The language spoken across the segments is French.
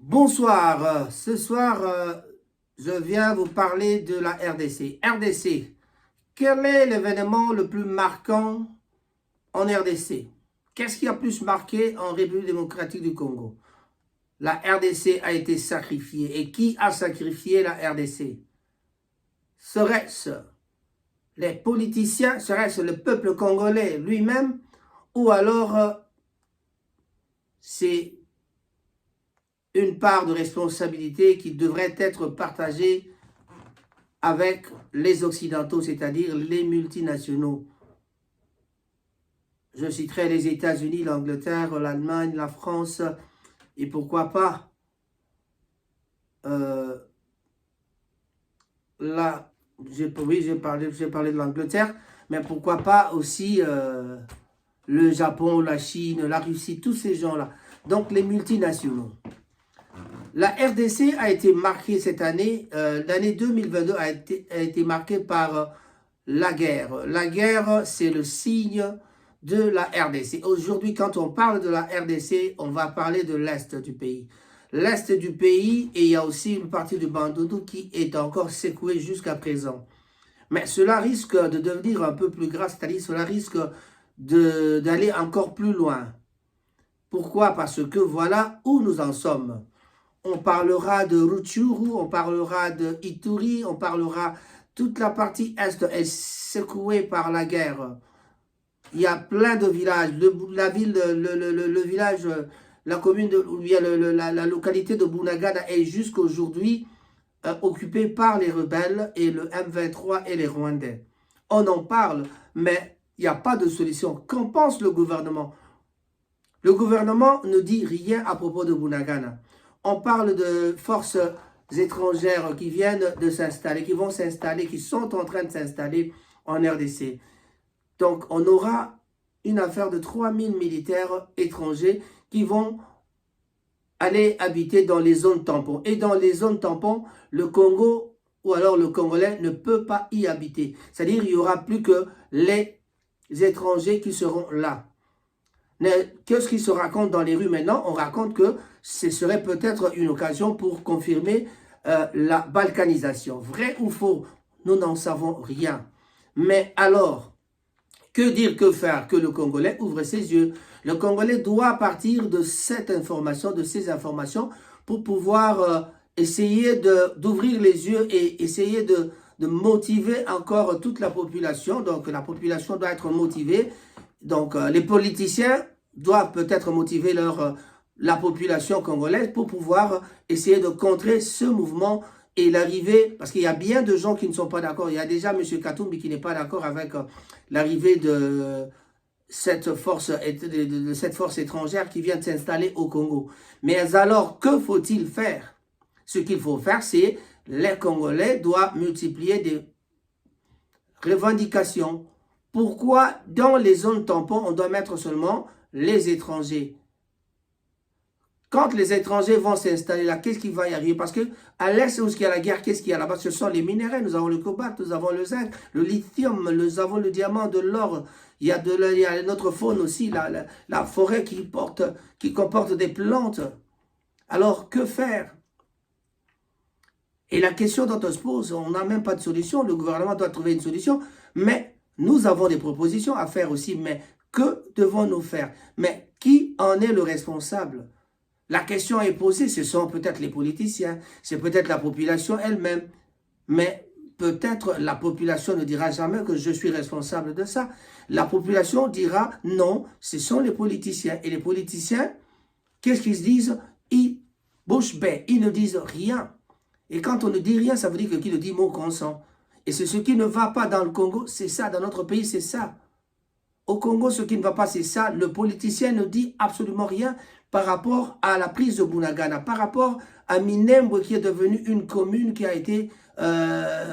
Bonsoir, ce soir, je viens vous parler de la RDC. RDC, quel est l'événement le plus marquant en RDC? Qu'est-ce qui a plus marqué en République démocratique du Congo? La RDC a été sacrifiée. Et qui a sacrifié la RDC? Serait-ce les politiciens, serait-ce le peuple congolais lui-même, ou alors c'est une part de responsabilité qui devrait être partagée avec les Occidentaux, c'est-à-dire les multinationaux. Je citerai les États-Unis, l'Angleterre, l'Allemagne, la France, et pourquoi pas là, oui, j'ai parlé de l'Angleterre, mais pourquoi pas aussi le Japon, la Chine, la Russie, tous ces gens-là. Donc les multinationaux. La RDC a été marquée cette année, l'année 2022 a été marquée par la guerre. La guerre, c'est le signe de la RDC. Aujourd'hui, quand on parle de la RDC, on va parler de l'Est du pays. L'Est du pays, et il y a aussi une partie du Bandundu qui est encore secouée jusqu'à présent. Mais cela risque de devenir un peu plus grave, c'est-à-dire cela risque d'aller encore plus loin. Pourquoi? Parce que voilà où nous en sommes. On parlera de Rutshuru, on parlera de Ituri, on parlera toute la partie est est secouée par la guerre. Il y a plein de villages, la ville, le village, la commune, la localité de Bunagana est jusqu'aujourd'hui occupée par les rebelles et le M23 et les Rwandais. On en parle, mais il n'y a pas de solution. Qu'en pense le gouvernement? Le gouvernement ne dit rien à propos de Bunagana. On parle de forces étrangères qui viennent de s'installer, qui vont s'installer, qui sont en train de s'installer en RDC. Donc, on aura une affaire de 3000 militaires étrangers qui vont aller habiter dans les zones tampons. Et dans les zones tampons, le Congo ou alors le Congolais ne peut pas y habiter. C'est-à-dire qu'il n'y aura plus que les étrangers qui seront là. Qu'est-ce qui se raconte dans les rues maintenant? On raconte que ce serait peut-être une occasion pour confirmer la balkanisation. Vrai ou faux? Nous n'en savons rien. Mais alors, que dire, que faire? Que le Congolais ouvre ses yeux. Le Congolais doit partir de cette information, de ces informations, pour pouvoir essayer d'ouvrir les yeux et essayer de motiver encore toute la population. Donc, la population doit être motivée. Donc, les politiciens doivent peut-être motiver la population congolaise pour pouvoir essayer de contrer ce mouvement et l'arrivée, parce qu'il y a bien de gens qui ne sont pas d'accord. Il y a déjà M. Katumbi qui n'est pas d'accord avec l'arrivée de cette force étrangère qui vient de s'installer au Congo. Mais alors, que faut-il faire? Ce qu'il faut faire, c'est les Congolais doivent multiplier des revendications. Pourquoi dans les zones tampons, on doit mettre seulement les étrangers? Quand les étrangers vont s'installer là, qu'est-ce qui va y arriver? Parce que à l'est où il y a la guerre, qu'est-ce qu'il y a là-bas? Ce sont les minéraux. Nous avons le cobalt, nous avons le zinc, le lithium, nous avons le diamant, de l'or. Il y a notre faune aussi, la forêt qui comporte des plantes. Alors, que faire? Et la question dont on se pose, on n'a même pas de solution. Le gouvernement doit trouver une solution. Mais nous avons des propositions à faire aussi. Mais que devons-nous faire? Mais qui en est le responsable? La question est posée, ce sont peut-être les politiciens, c'est peut-être la population elle-même. Mais peut-être la population ne dira jamais que je suis responsable de ça. La population dira non, ce sont les politiciens. Et les politiciens, qu'est-ce qu'ils se disent? Ils bouche bée, ils ne disent rien. Et quand on ne dit rien, ça veut dire que qui ne dit mot consent. Et c'est ce qui ne va pas dans le Congo, c'est ça. Dans notre pays, c'est ça. Au Congo, ce qui ne va pas, c'est ça. Le politicien ne dit absolument rien par rapport à la prise de Bunagana, par rapport à Minembwe qui est devenue une commune qui a été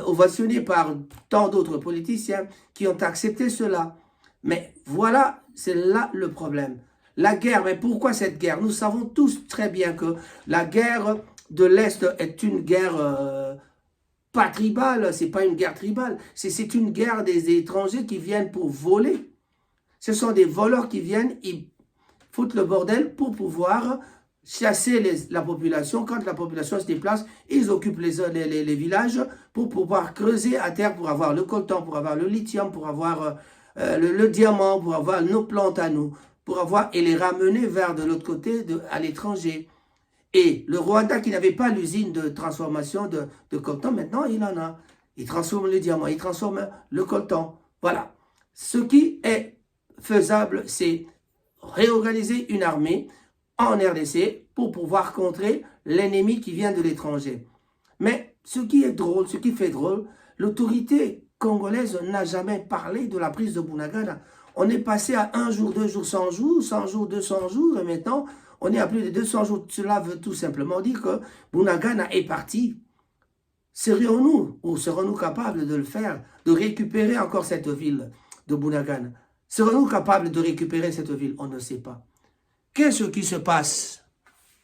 ovationnée par tant d'autres politiciens qui ont accepté cela. Mais voilà, c'est là le problème. La guerre, mais pourquoi cette guerre? Nous savons tous très bien que la guerre de l'Est est une guerre pas tribale, c'est pas une guerre tribale, c'est une guerre des étrangers qui viennent pour voler. Ce sont des voleurs qui viennent, ils foutent le bordel pour pouvoir chasser la population. Quand la population se déplace, ils occupent les villages pour pouvoir creuser à terre, pour avoir le coltan, pour avoir le lithium, pour avoir le diamant, pour avoir nos plantes à nous, pour avoir et les ramener vers de l'autre côté, à l'étranger. Et le Rwanda qui n'avait pas l'usine de transformation de coltan, maintenant il en a. Il transforme le diamant, il transforme le coltan. Voilà. Ce qui est faisable, c'est réorganiser une armée en RDC pour pouvoir contrer l'ennemi qui vient de l'étranger. Mais ce qui est drôle, ce qui fait drôle, l'autorité congolaise n'a jamais parlé de la prise de Bunagana. On est passé à 1 jour, 2 jours, 100 jours, 100 jours, 200 jours, et maintenant on est à plus de 200 jours. Cela veut tout simplement dire que Bunagana est parti. Serions-nous ou serons-nous capables de le faire, de récupérer encore cette ville de Bunagana? Serons-nous capables de récupérer cette ville? On ne sait pas. Qu'est-ce qui se passe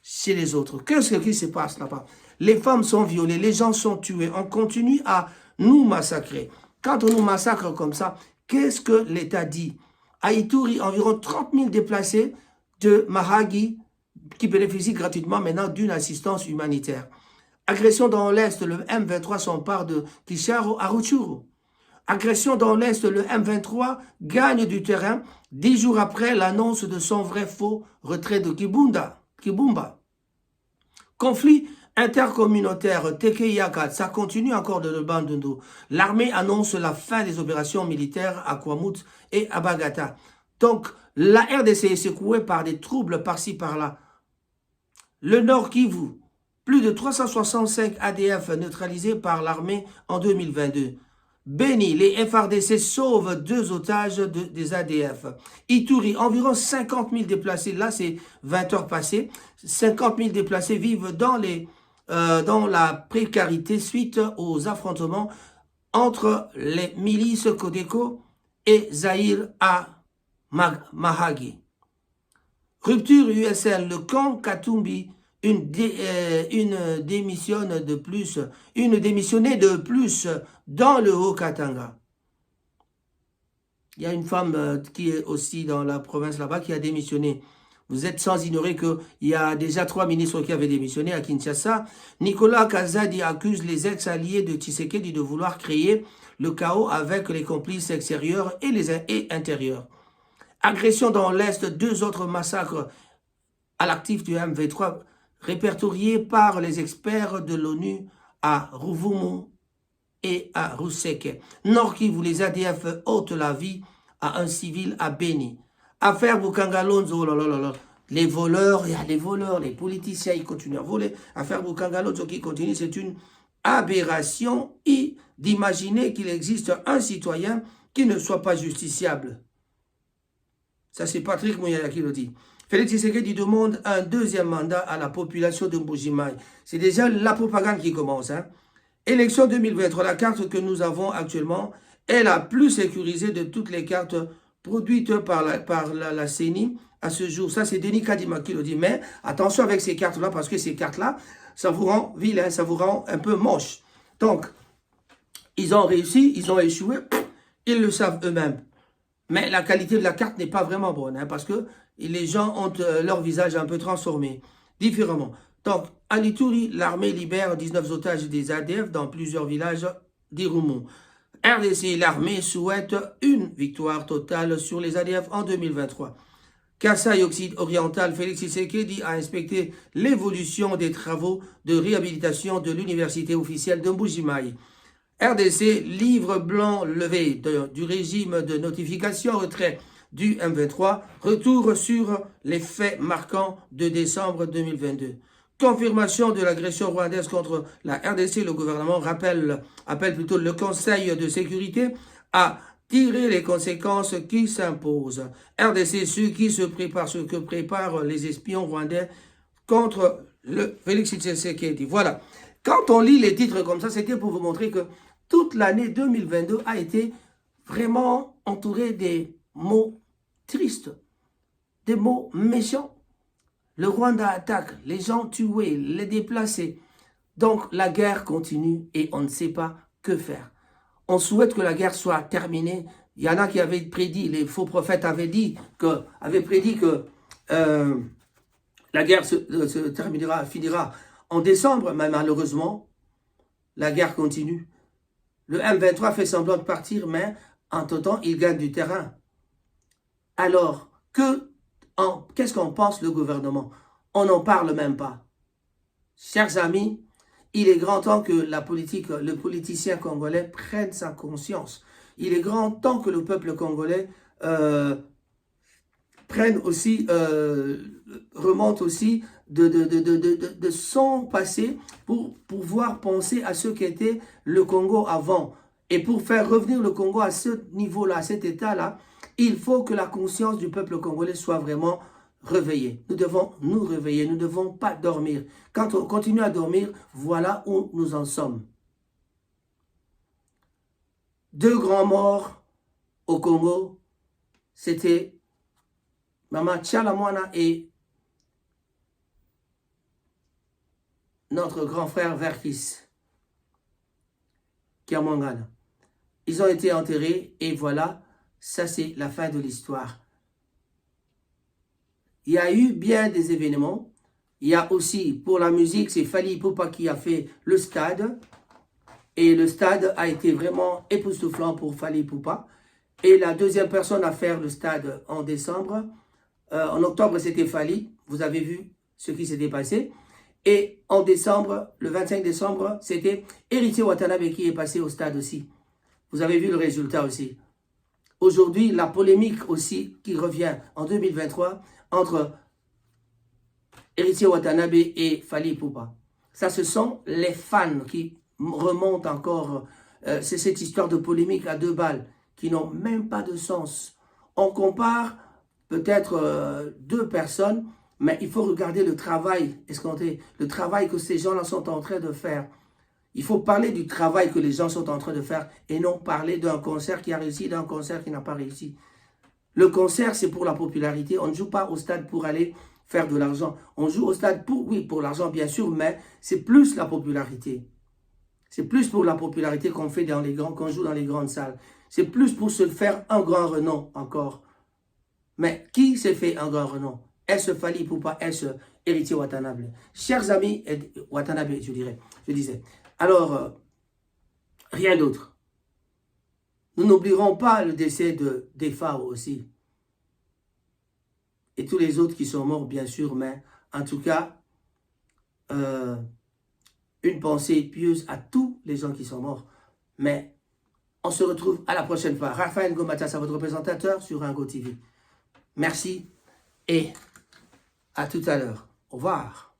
chez les autres? Qu'est-ce qui se passe là-bas? Les femmes sont violées, les gens sont tués. On continue à nous massacrer. Quand on nous massacre comme ça, qu'est-ce que l'État dit? À Ituri, environ 30 000 déplacés de Mahagi qui bénéficient gratuitement maintenant d'une assistance humanitaire. Agression dans l'Est, le M23 s'empare de Kisharo à Rutshuru. Agression dans l'Est, le M23 gagne du terrain 10 jours après l'annonce de son vrai faux retrait de Kibumba. Conflit intercommunautaire Tekeyaka, ça continue encore de Bandundu. L'armée annonce la fin des opérations militaires à Kwamut et à Bagata. Donc, la RDC est secouée par des troubles par-ci par-là. Le Nord Kivu, plus de 365 ADF neutralisés par l'armée en 2022. Beni, les FRDC sauvent 2 otages des ADF. Ituri, environ 50 000 déplacés, là c'est 20 heures passées, 50 000 déplacés vivent dans la précarité suite aux affrontements entre les milices Codeco et Zahir à Mahagi. Rupture USL, le camp Katumbi, une démissionnée de plus dans le Haut-Katanga. Il y a une femme qui est aussi dans la province là-bas qui a démissionné. Vous êtes sans ignorer qu'il y a déjà 3 ministres qui avaient démissionné à Kinshasa. Nicolas Kazadi accuse les ex-alliés de Tshisekedi de vouloir créer le chaos avec les complices extérieurs et intérieurs. Agression dans l'Est, 2 autres massacres à l'actif du M23 répertoriés par les experts de l'ONU à Ruvumu et à Ruseke. Nord Kivu, les ADF ôtent la vie à un civil à Beni. Affaire Bukangalonzo, oh là là là là. Les voleurs, il y a les voleurs, les politiciens, ils continuent à voler. Affaire Bukangalonzo qui continue, c'est une aberration d'imaginer qu'il existe un citoyen qui ne soit pas justiciable. Ça, c'est Patrick Mouyaya qui le dit. Félix Tshisekedi demande un 2e mandat à la population de Mbuji-Mayi. C'est déjà la propagande qui commence. Hein. Élection 2023, la carte que nous avons actuellement est la plus sécurisée de toutes les cartes produites par la CENI à ce jour. Ça, c'est Denis Kadima qui le dit. Mais attention avec ces cartes-là, parce que ces cartes-là, ça vous rend vilain, ça vous rend un peu moche. Donc, ils ont réussi, ils ont échoué, ils le savent eux-mêmes. Mais la qualité de la carte n'est pas vraiment bonne, hein, parce que les gens ont leur visage un peu transformé, différemment. Donc, à Ituri, l'armée libère 19 otages des ADF dans plusieurs villages d'Irumu. RDC, l'armée souhaite une victoire totale sur les ADF en 2023. Kasaï Occident-Oriental, Félix Tshisekedi a inspecté l'évolution des travaux de réhabilitation de l'université officielle de Mbuji-Mayi. RDC, livre blanc levé du régime de notification retrait du M23, retour sur les faits marquants de décembre 2022. Confirmation de l'agression rwandaise contre la RDC, le gouvernement appelle plutôt le Conseil de sécurité à tirer les conséquences qui s'imposent. RDC, ce que préparent les espions rwandais contre le Félix Tshisekedi. Voilà. Quand on lit les titres comme ça, c'était pour vous montrer que toute l'année 2022 a été vraiment entourée des mots tristes, des mots méchants. Le Rwanda attaque, les gens tués, les déplacés. Donc la guerre continue et on ne sait pas que faire. On souhaite que la guerre soit terminée. Il y en a qui avaient prédit, les faux prophètes avaient prédit que La guerre finira en décembre, mais malheureusement, la guerre continue. Le M23 fait semblant de partir, mais entre-temps, il gagne du terrain. Alors, qu'est-ce qu'en pense le gouvernement? On n'en parle même pas. Chers amis, il est grand temps que le politicien congolais prenne sa conscience. Il est grand temps que le peuple congolais remonte aussi de son passé pour pouvoir penser à ce qu'était le Congo avant. Et pour faire revenir le Congo à ce niveau-là, à cet état-là, il faut que la conscience du peuple congolais soit vraiment réveillée. Nous devons nous réveiller, nous ne devons pas dormir. Quand on continue à dormir, voilà où nous en sommes. 2 grands morts au Congo, c'était Maman Tchalamwana et notre grand frère Verkis Kiamwangana. Ils ont été enterrés et voilà, ça c'est la fin de l'histoire. Il y a eu bien des événements. Il y a aussi, pour la musique, c'est Fally Ipupa qui a fait le stade. Et le stade a été vraiment époustouflant pour Fally Ipupa. Et la deuxième personne à faire le stade en décembre, en octobre c'était Fally. Vous avez vu ce qui s'était passé. Et en décembre, le 25 décembre, c'était Héritier Watanabe qui est passé au stade aussi. Vous avez vu le résultat aussi. Aujourd'hui, la polémique aussi qui revient en 2023 entre Héritier Watanabe et Fally Ipupa. Ça, ce sont les fans qui remontent encore. C'est cette histoire de polémique à 2 balles qui n'ont même pas de sens. On compare peut-être 2 personnes, mais il faut regarder le travail escompté, le travail que ces gens-là sont en train de faire. Il faut parler du travail que les gens sont en train de faire et non parler d'un concert qui a réussi, d'un concert qui n'a pas réussi. Le concert, c'est pour la popularité. On ne joue pas au stade pour aller faire de l'argent. On joue au stade pour l'argent, bien sûr, mais c'est plus la popularité. C'est plus pour la popularité qu'on fait qu'on joue dans les grandes salles. C'est plus pour se faire un grand renom encore. Mais qui s'est fait un grand renom? Est-ce Fally Ipupa? Est-ce Héritier Watanabe? Chers amis, Watanabe, je disais. Alors, rien d'autre. Nous n'oublierons pas le décès de Defao aussi. Et tous les autres qui sont morts, bien sûr, mais en tout cas, une pensée pieuse à tous les gens qui sont morts. Mais on se retrouve à la prochaine fois. Raphaël Ngomatas, votre présentateur sur Ingo TV. Merci et à tout à l'heure. Au revoir.